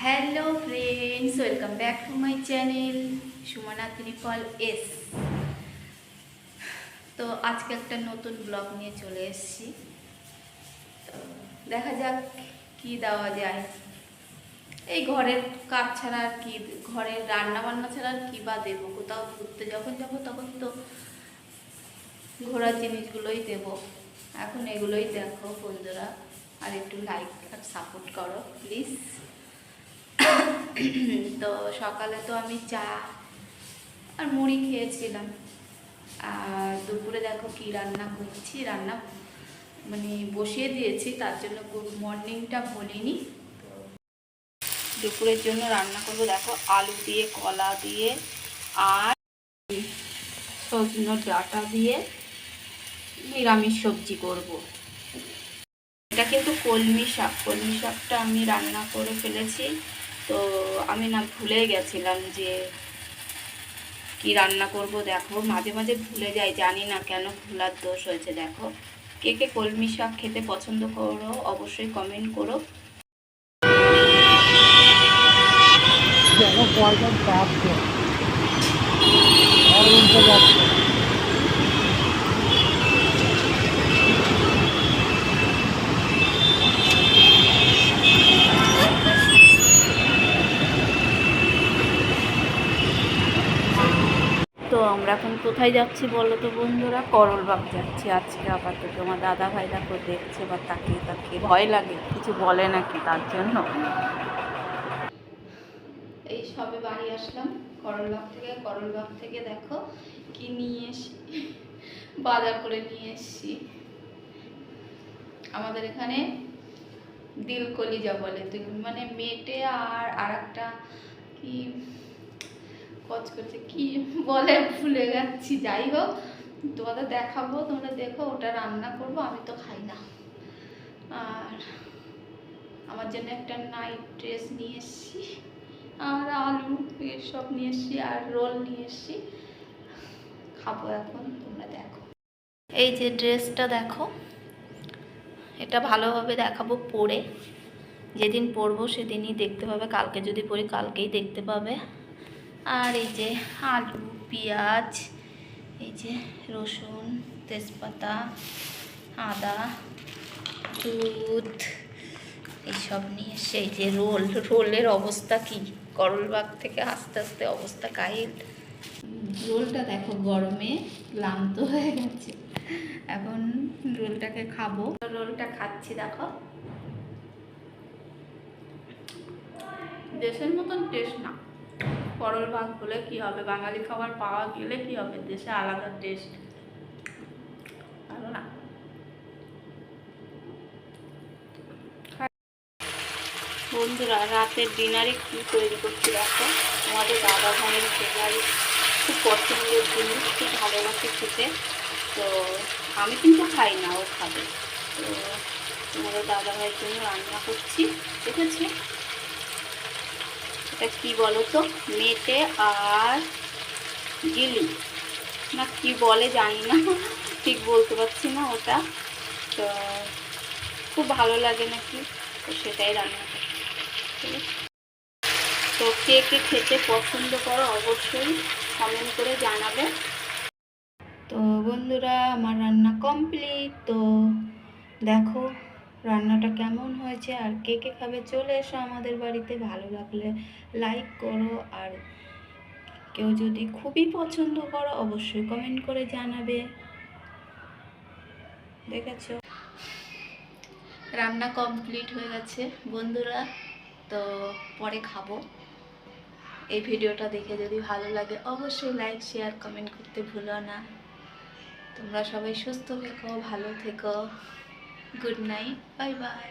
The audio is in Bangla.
Hello friends, welcome back to my channel Sumana triple S. তো আজকে একটা নতুন ব্লগ নিয়ে চলে এসেছি। তো দেখা যাক কি দেওয়া যায়। এই ঘরের কাজ ছাড়া আর কি, ঘরের রান্না বান্না ছাড়া আর কী বা দেবো। কোথাও ঘুরতে যখন যাবো তখন তো ঘোরার জিনিসগুলোই দেবো। এখন এগুলোই দেখো বন্ধুরা, আর একটু লাইক আর সাপোর্ট করো প্লিজ। তো সকালে তো আমি চা আর মুড়ি খেয়েছিলাম, আর দুপুরে দেখো কি রান্না করছি। রান্না মানে বসিয়ে দিয়েছি, তার জন্য গুড মর্নিংটা বলিনি। তো দুপুরের জন্য রান্না করবো দেখো, আলু দিয়ে, কলা দিয়ে আর সজনে ডাঁটা দিয়ে নিরামিষ সবজি করব। এটা কিন্তু কলমি শাক। কলমি শাকটা আমি রান্না করে ফেলেছি। তো আমি না ভুলে গেছিলাম যে কি রান্না করব। দেখো মাঝে মাঝে ভুলে যাই, জানি না কেন ভুলার দোষ হয়েছে। দেখো কে কে কলমি শাক খেতে পছন্দ করো অবশ্যই কমেন্ট করো। তো আমরা এখন কোথায় যাচ্ছি বলো তো বন্ধুরা? করলবাগ যাচ্ছি আজকে আপাতত। আমার দাদা ভাই দেখো দেখছে বা তাকিয়ে তাকিয়ে, ভয় লাগে, কিছু বলে নাকি তার জন্য। এই সবে বাড়ি আসলাম করলবাগ থেকে। করলবাগ থেকে দেখো কি নিয়ে এসি, বাজার করে নিয়ে এসছি। আমাদের এখানে দিল কলিজা বলে, মানে মেটে আর একটা কি করছে কি বলে ভুলে যাচ্ছি। যাই হোক তোমাদের দেখাবো, তোমরা দেখো। ওটা রান্না করব, আমি তো খাই না। আর আমার জন্য একটা নাইট ড্রেস নিয়ে এসেছি, আর আলু এসব নিয়ে এসেছি, আর রোল নিয়ে এসেছি। খাবো এখন, তোমরা দেখো। এই যে ড্রেসটা দেখো, এটা ভালোভাবে দেখাবো পরে। যেদিন পরবো সেদিনই দেখতে পাবে, কালকে যদি পরি কালকেই দেখতে পাবে। আর এই যে আলু, পেঁয়াজ, এই যে রসুন, তেজপাতা, আদা, দুধ এইসব নিয়ে এসে, এই যে রোলের অবস্থা কি, করলবাগ থেকে আস্তে আস্তে অবস্থা কাহিল। রোলটা দেখো গরমে ক্লান্ত হয়ে গেছে, এখন রোলটাকে খাবো। রোলটা খাচ্ছি দেখো, দেশের মতন টেস্ট না। করলবাগ বলে কি হবে, বাঙালি খাবার পাওয়া গেলে কি হবে, দেশে আলাদা টেস্ট, ভালো না। বন্ধুরা রাতের ডিনারে কি তৈরি করছি দেখো। আমাদের দাদা ভাইয়ের ফেভারিট, খুব পছন্দের জিনিস, খুব ভালোবাসে খেতে। তো আমি কিন্তু খাই না, ও খাবে। তো তোমাদের দাদা ভাইয়ের জন্য রান্না করছি, ঠিক আছে। এটা কি বলো তো, মেটে আর গিলি না কি বলে জানি না, ঠিক বলতে পারছি না ওটা। তো খুব ভালো লাগে নাকি, তো সেটাই রান্না করছি। তো কে কে খেতে পছন্দ করো অবশ্যই কমেন্ট করে জানাবে। তো বন্ধুরা আমার রান্না কমপ্লিট। তো দেখো রান্নাটা কেমন হয়েছে, আর কে কে খাবে চলে এসো আমাদের বাড়িতে। ভালো লাগলে লাইক করো, আর কেউ যদি খুবই পছন্দ করো অবশ্যই কমেন্ট করে জানাবে। দেখেছো রান্না কমপ্লিট হয়ে গেছে বন্ধুরা। তো পরে খাবো। এই ভিডিওটা দেখে যদি ভালো লাগে অবশ্যই লাইক, শেয়ার, কমেন্ট করতে ভুলো না। তোমরা সবাই সুস্থ থেকো, ভালো থেকো। Good night, bye bye.